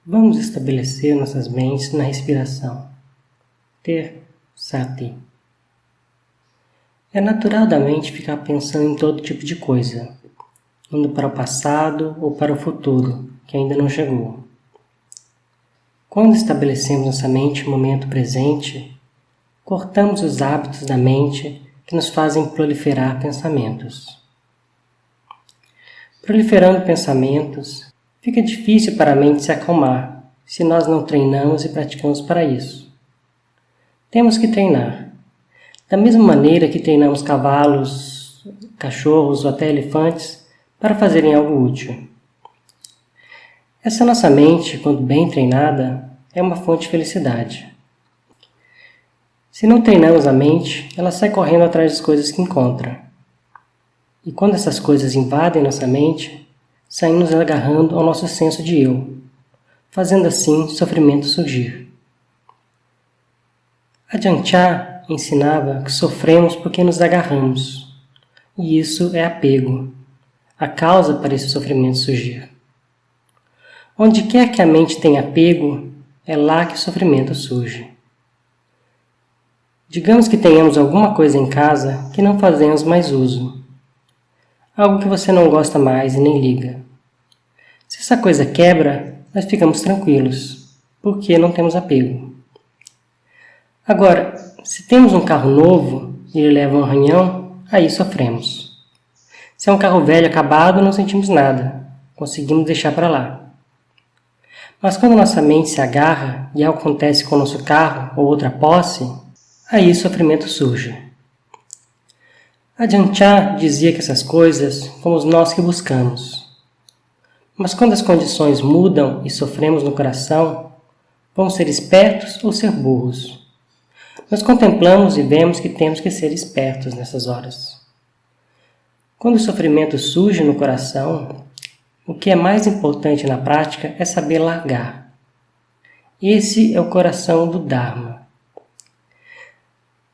Vamos estabelecer nossas mentes na respiração. Ter sati. É natural da mente ficar pensando em todo tipo de coisa, indo para o passado ou para o futuro, que ainda não chegou. Quando estabelecemos nossa mente no momento presente, cortamos os hábitos da mente que nos fazem proliferar pensamentos. Proliferando pensamentos, fica difícil para a mente se acalmar se nós não treinamos e praticamos para isso. Temos que treinar. Da mesma maneira que treinamos cavalos, cachorros ou até elefantes para fazerem algo útil. Essa nossa mente, quando bem treinada, é uma fonte de felicidade. Se não treinamos a mente, ela sai correndo atrás das coisas que encontra. E quando essas coisas invadem nossa mente, saímos agarrando ao nosso senso de eu, fazendo assim sofrimento surgir. Ajahn Chah ensinava que sofremos porque nos agarramos, e isso é apego, a causa para esse sofrimento surgir. Onde quer que a mente tenha apego, é lá que o sofrimento surge. Digamos que tenhamos alguma coisa em casa que não fazemos mais uso. Algo que você não gosta mais e nem liga. Se essa coisa quebra, nós ficamos tranquilos, porque não temos apego. Agora, se temos um carro novo e ele leva um arranhão, aí sofremos. Se é um carro velho acabado, não sentimos nada, conseguimos deixar para lá. Mas quando nossa mente se agarra e algo acontece com o nosso carro ou outra posse, aí o sofrimento surge. Ajahn Chah dizia que essas coisas fomos nós que buscamos. Mas quando as condições mudam e sofremos no coração, vamos ser espertos ou ser burros? Nós contemplamos e vemos que temos que ser espertos nessas horas. Quando o sofrimento surge no coração, o que é mais importante na prática é saber largar. Esse é o coração do Dharma.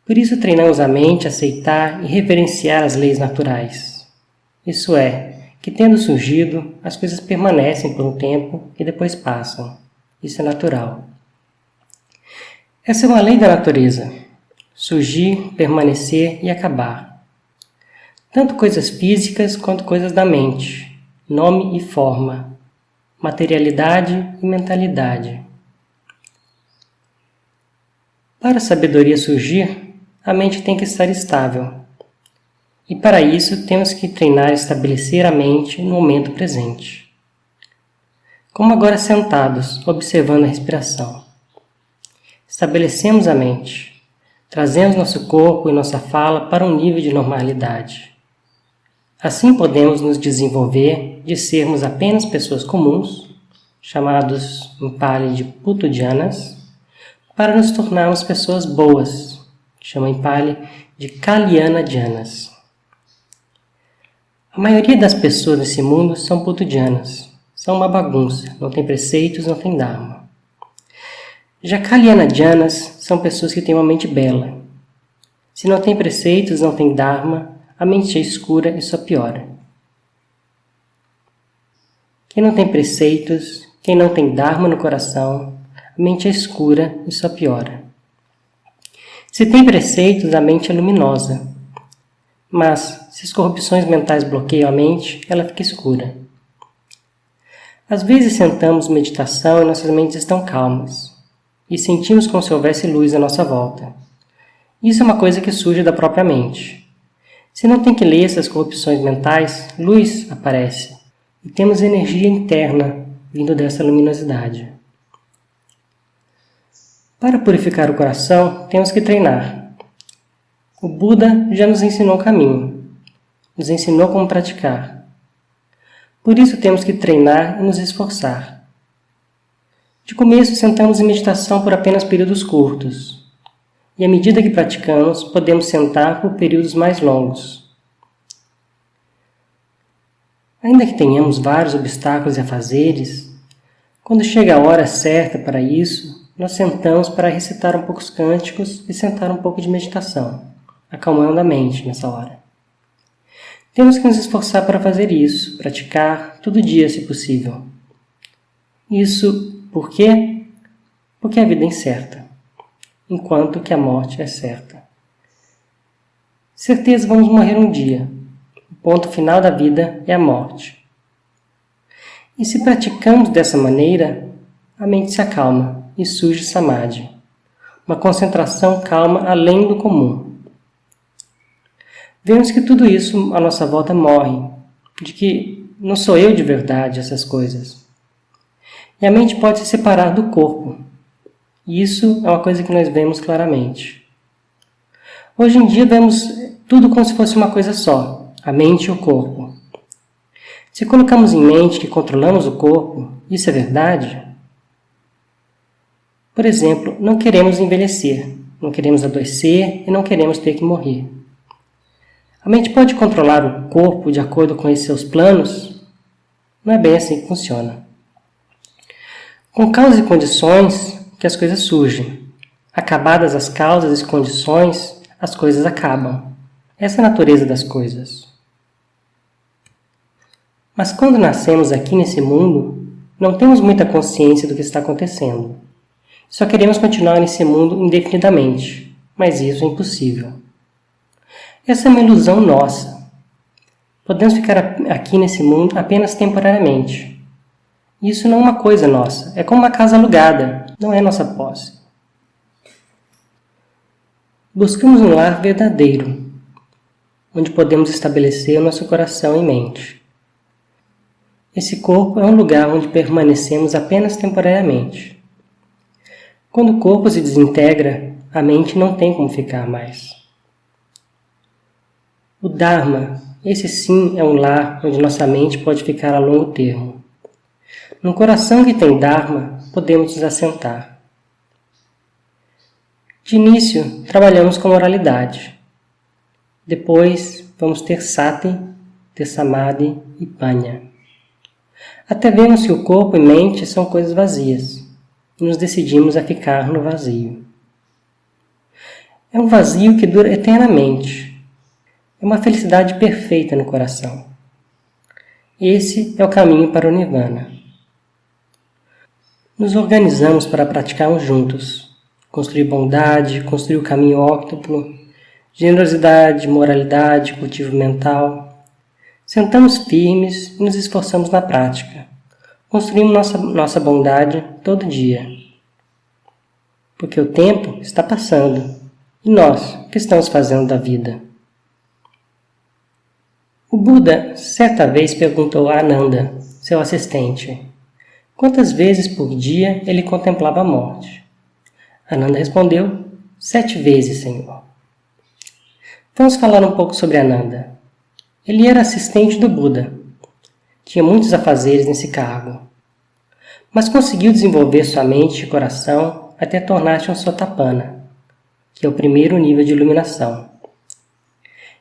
Por isso treinamos a mente a aceitar e reverenciar as leis naturais. Isso é, que tendo surgido, as coisas permanecem por um tempo e depois passam. Isso é natural. Essa é uma lei da natureza. Surgir, permanecer e acabar. Tanto coisas físicas quanto coisas da mente. Nome e forma. Materialidade e mentalidade. Para a sabedoria surgir, a mente tem que estar estável. E para isso temos que treinar e estabelecer a mente no momento presente. Como agora sentados, observando a respiração. Estabelecemos a mente. Trazemos nosso corpo e nossa fala para um nível de normalidade. Assim podemos nos desenvolver de sermos apenas pessoas comuns, chamados em Pali de Puthujjanas, para nos tornarmos pessoas boas, chama em Pali de Kalyana-janas. A maioria das pessoas nesse mundo são Puthujjanas, são uma bagunça, não tem preceitos, não tem Dharma. Já Kalyana-janas são pessoas que têm uma mente bela. Se não tem preceitos, não tem Dharma, a mente é escura e só piora. Quem não tem preceitos, quem não tem Dharma no coração, a mente é escura e só piora. Se tem preceitos, a mente é luminosa. Mas, se as corrupções mentais bloqueiam a mente, ela fica escura. Às vezes sentamos meditação e nossas mentes estão calmas, e sentimos como se houvesse luz à nossa volta. Isso é uma coisa que surge da própria mente. Se não tem que ler essas corrupções mentais, luz aparece, e temos energia interna vindo dessa luminosidade. Para purificar o coração, temos que treinar. O Buda já nos ensinou o caminho, nos ensinou como praticar. Por isso temos que treinar e nos esforçar. De começo, sentamos em meditação por apenas períodos curtos, e à medida que praticamos, podemos sentar por períodos mais longos. Ainda que tenhamos vários obstáculos e afazeres, quando chega a hora certa para isso, nós sentamos para recitar um pouco os cânticos e sentar um pouco de meditação, acalmando a mente nessa hora. Temos que nos esforçar para fazer isso, praticar todo dia se possível. Isso por quê? Porque a vida é incerta, enquanto que a morte é certa. Certeza, vamos morrer um dia. O ponto final da vida é a morte. E se praticamos dessa maneira, a mente se acalma e surge Samadhi, uma concentração calma além do comum. Vemos que tudo isso à nossa volta morre, de que não sou eu de verdade essas coisas. E a mente pode se separar do corpo. E isso é uma coisa que nós vemos claramente. Hoje em dia vemos tudo como se fosse uma coisa só, a mente e o corpo. Se colocamos em mente que controlamos o corpo, isso é verdade? Por exemplo, não queremos envelhecer, não queremos adoecer e não queremos ter que morrer. A mente pode controlar o corpo de acordo com esses seus planos? Não é bem assim que funciona. Com causas e condições que as coisas surgem. Acabadas as causas e condições, as coisas acabam. Essa é a natureza das coisas. Mas quando nascemos aqui nesse mundo, não temos muita consciência do que está acontecendo. Só queremos continuar nesse mundo indefinidamente, mas isso é impossível. Essa é uma ilusão nossa. Podemos ficar aqui nesse mundo apenas temporariamente. Isso não é uma coisa nossa, é como uma casa alugada, não é nossa posse. Buscamos um lar verdadeiro, onde podemos estabelecer o nosso coração e mente. Esse corpo é um lugar onde permanecemos apenas temporariamente. Quando o corpo se desintegra, a mente não tem como ficar mais. O Dharma, esse sim é um lar onde nossa mente pode ficar a longo termo. Num coração que tem Dharma, podemos nos assentar. De início, trabalhamos com moralidade. Depois, vamos ter Sati, ter Samadhi e Panya. Até vemos que o corpo e mente são coisas vazias, e nos decidimos a ficar no vazio. É um vazio que dura eternamente. É uma felicidade perfeita no coração. Esse é o caminho para o Nirvana. Nos organizamos para praticarmos juntos. Construir bondade, construir o caminho óctuplo, generosidade, moralidade, cultivo mental. Sentamos firmes e nos esforçamos na prática. Construímos nossa bondade todo dia. Porque o tempo está passando. E nós, o que estamos fazendo da vida? O Buda, certa vez, perguntou a Ananda, seu assistente, quantas vezes por dia ele contemplava a morte. Ananda respondeu, 7 vezes, Senhor. Vamos falar um pouco sobre Ananda. Ele era assistente do Buda. Tinha muitos afazeres nesse cargo. Mas conseguiu desenvolver sua mente e coração até tornar-se um Sotapanna, que é o primeiro nível de iluminação.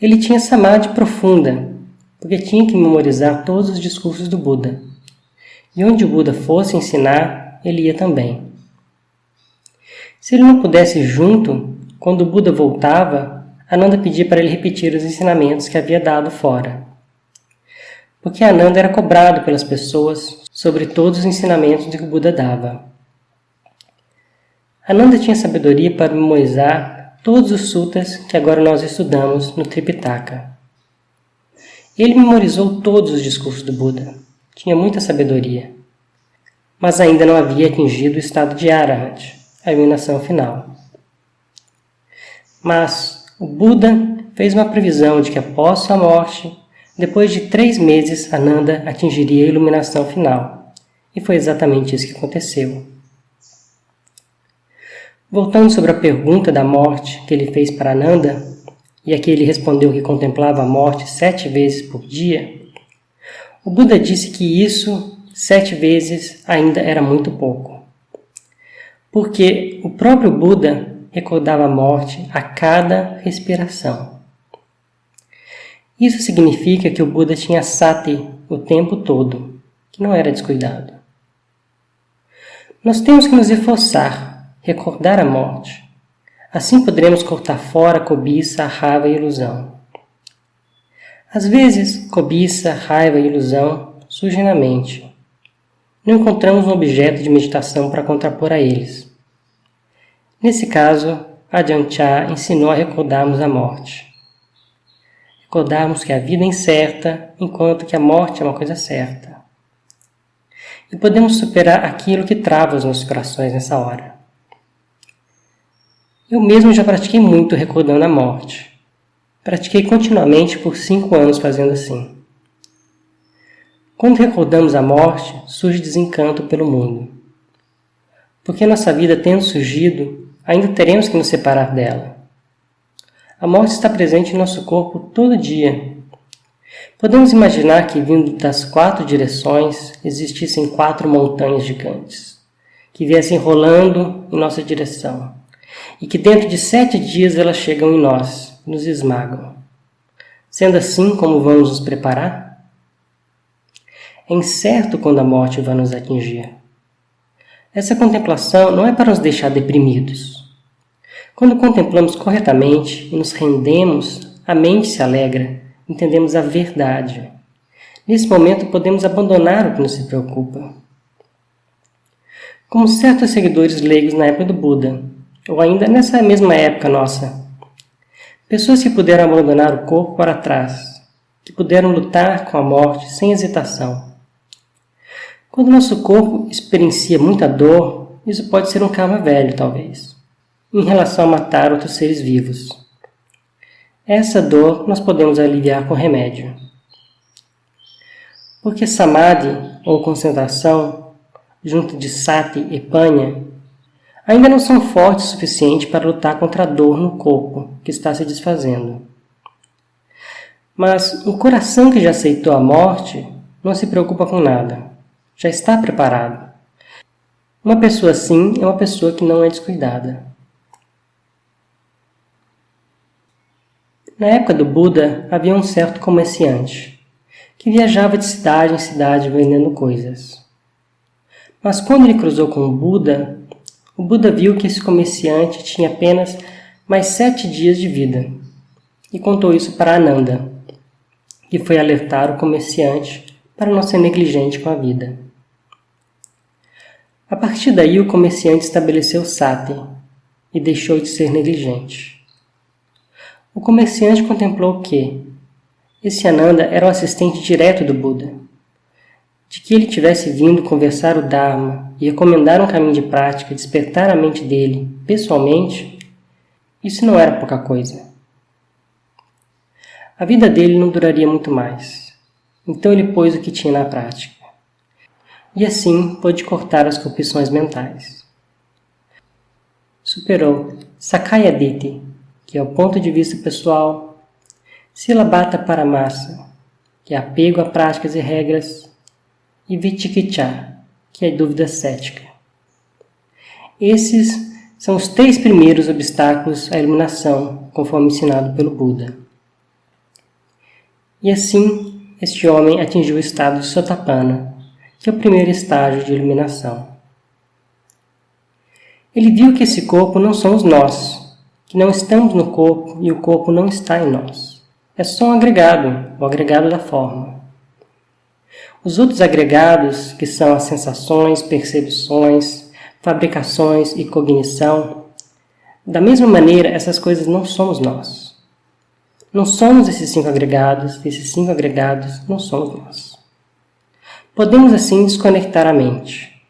Ele tinha Samadhi profunda, porque tinha que memorizar todos os discursos do Buda. E onde o Buda fosse ensinar, ele ia também. Se ele não pudesse ir junto, quando o Buda voltava, Ananda pedia para ele repetir os ensinamentos que havia dado fora. Porque Ananda era cobrado pelas pessoas sobre todos os ensinamentos que o Buda dava. Ananda tinha sabedoria para memorizar todos os suttas que agora nós estudamos no Tripitaka. Ele memorizou todos os discursos do Buda. Tinha muita sabedoria. Mas ainda não havia atingido o estado de Arahant, a iluminação final. Mas o Buda fez uma previsão de que após sua morte, depois de 3 meses, Ananda atingiria a iluminação final. E foi exatamente isso que aconteceu. Voltando sobre a pergunta da morte que ele fez para Ananda, e aqui ele respondeu que contemplava a morte 7 vezes por dia, o Buda disse que isso, 7 vezes, ainda era muito pouco. Porque o próprio Buda recordava a morte a cada respiração. Isso significa que o Buda tinha sati o tempo todo, que não era descuidado. Nós temos que nos esforçar, recordar a morte. Assim poderemos cortar fora a cobiça, a raiva e a ilusão. Às vezes, cobiça, raiva e ilusão surgem na mente. não encontramos um objeto de meditação para contrapor a eles. Nesse caso, Ajahn Chah ensinou a recordarmos a morte. Recordarmos que a vida é incerta, enquanto que a morte é uma coisa certa. E podemos superar aquilo que trava os nossos corações nessa hora. Eu mesmo já pratiquei muito recordando a morte. Pratiquei continuamente por 5 anos fazendo assim. Quando recordamos a morte, surge desencanto pelo mundo. Porque nossa vida tendo surgido, ainda teremos que nos separar dela. A morte está presente em nosso corpo todo dia. Podemos imaginar que, vindo das 4 direções, existissem 4 montanhas gigantes, que viessem rolando em nossa direção, e que dentro de 7 dias elas chegam em nós e nos esmagam. Sendo assim, como vamos nos preparar? É incerto quando a morte vai nos atingir. Essa contemplação não é para nos deixar deprimidos. Quando contemplamos corretamente e nos rendemos, a mente se alegra, entendemos a verdade. Nesse momento podemos abandonar o que nos se preocupa. Como certos seguidores leigos na época do Buda, ou ainda nessa mesma época nossa, pessoas que puderam abandonar o corpo para trás, que puderam lutar com a morte sem hesitação. Quando nosso corpo experiencia muita dor, isso pode ser um karma velho, talvez, em relação a matar outros seres vivos. Essa dor nós podemos aliviar com remédio. Porque samadhi, ou concentração, junto de sati e panha, ainda não são fortes o suficiente para lutar contra a dor no corpo que está se desfazendo. Mas um coração que já aceitou a morte não se preocupa com nada, já está preparado. Uma pessoa assim é uma pessoa que não é descuidada. Na época do Buda, havia um certo comerciante, que viajava de cidade em cidade vendendo coisas. Mas quando ele cruzou com o Buda viu que esse comerciante tinha apenas mais 7 dias de vida, e contou isso para Ananda, que foi alertar o comerciante para não ser negligente com a vida. A partir daí, o comerciante estabeleceu sati e deixou de ser negligente. O comerciante contemplou que esse Ananda era o assistente direto do Buda. De que ele tivesse vindo conversar o Dharma e recomendar um caminho de prática, despertar a mente dele pessoalmente, isso não era pouca coisa. A vida dele não duraria muito mais, então ele pôs o que tinha na prática. E assim pôde cortar as corrupções mentais. Superou Sakaya Ditti, que é o ponto de vista pessoal, Silabhata Paramasa, que é apego a práticas e regras, e Vicikiccha, que é dúvida cética. Esses são os 3 primeiros obstáculos à iluminação, conforme ensinado pelo Buda. E assim, este homem atingiu o estado de Sotapanna, que é o primeiro estágio de iluminação. Ele viu que esse corpo não somos nós, que não estamos no corpo e o corpo não está em nós. É só um agregado, o agregado da forma. Os outros agregados, que são as sensações, percepções, fabricações e cognição, da mesma maneira, essas coisas não somos nós. Não somos esses 5 agregados, esses 5 agregados não somos nós. Podemos assim desconectar a mente,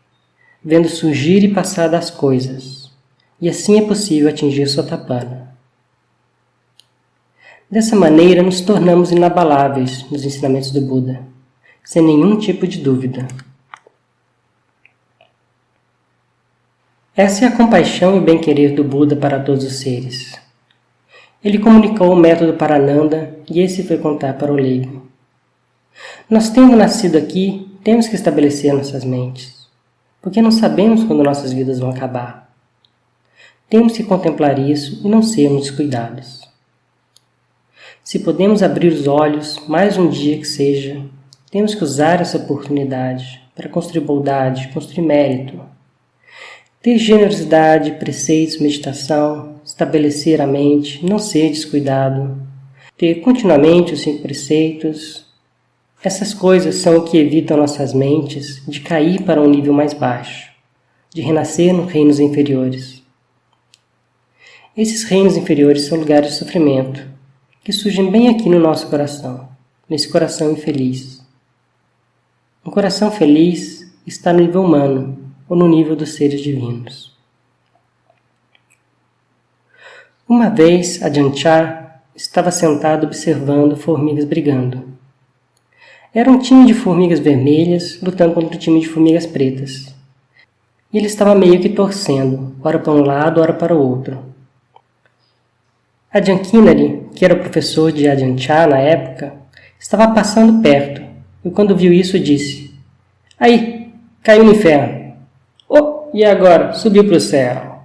vendo surgir e passar das coisas, e assim é possível atingir Sotapanna. Dessa maneira, nos tornamos inabaláveis nos ensinamentos do Buda, sem nenhum tipo de dúvida. Essa é a compaixão e o bem-querer do Buda para todos os seres. Ele comunicou o método para Ananda e esse foi contar para o leigo. Nós, tendo nascido aqui, temos que estabelecer nossas mentes, porque não sabemos quando nossas vidas vão acabar. Temos que contemplar isso e não sermos descuidados. Se podemos abrir os olhos, mais um dia que seja, temos que usar essa oportunidade para construir bondade, construir mérito, ter generosidade, preceitos, meditação, estabelecer a mente, não ser descuidado, ter continuamente os 5 preceitos, Essas coisas são o que evitam nossas mentes de cair para um nível mais baixo, de renascer nos reinos inferiores. Esses reinos inferiores são lugares de sofrimento, que surgem bem aqui no nosso coração, nesse coração infeliz. Um coração feliz está no nível humano ou no nível dos seres divinos. Uma vez, Ajahn Chah estava sentado observando formigas brigando. Era um time de formigas vermelhas lutando contra um time de formigas pretas. E ele estava meio que torcendo, ora para um lado, ora para o outro. Ajahn Kinari, que era o professor de Ajahn Chah na época, estava passando perto e quando viu isso disse: "Aí, caiu no inferno. Oh, e agora? Subiu para o céu."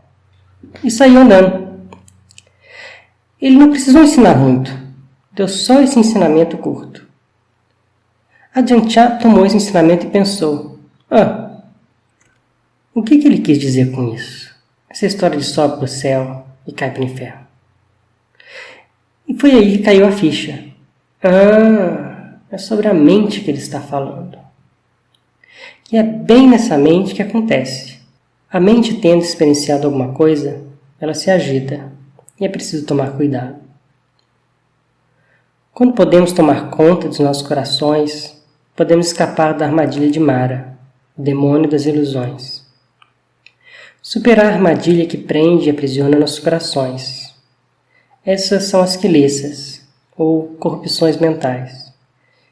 E saiu andando. Ele não precisou ensinar muito, deu só esse ensinamento curto. Ajahn Chah tomou esse ensinamento e pensou: o que ele quis dizer com isso? Essa história de sobe para o céu e cai para o inferno. E foi aí que caiu a ficha. É sobre a mente que ele está falando. E é bem nessa mente que acontece. A mente tendo experienciado alguma coisa, ela se agita e é preciso tomar cuidado. Quando podemos tomar conta dos nossos corações, podemos escapar da armadilha de Mara, o demônio das ilusões. Superar a armadilha que prende e aprisiona nossos corações. Essas são as quilesas, ou corrupções mentais.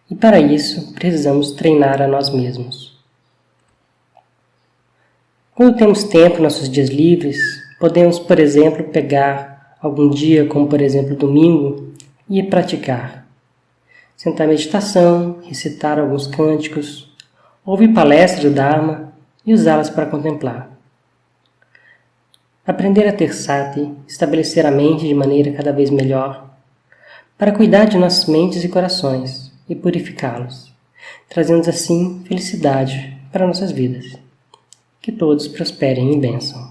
E para isso, precisamos treinar a nós mesmos. Quando temos tempo em nossos dias livres, podemos, por exemplo, pegar algum dia, como por exemplo domingo, e praticar. Sentar em meditação, recitar alguns cânticos, ouvir palestras do Dharma e usá-las para contemplar. Aprender a ter sati, estabelecer a mente de maneira cada vez melhor, para cuidar de nossas mentes e corações e purificá-los, trazendo assim felicidade para nossas vidas. Que todos prosperem em bênção.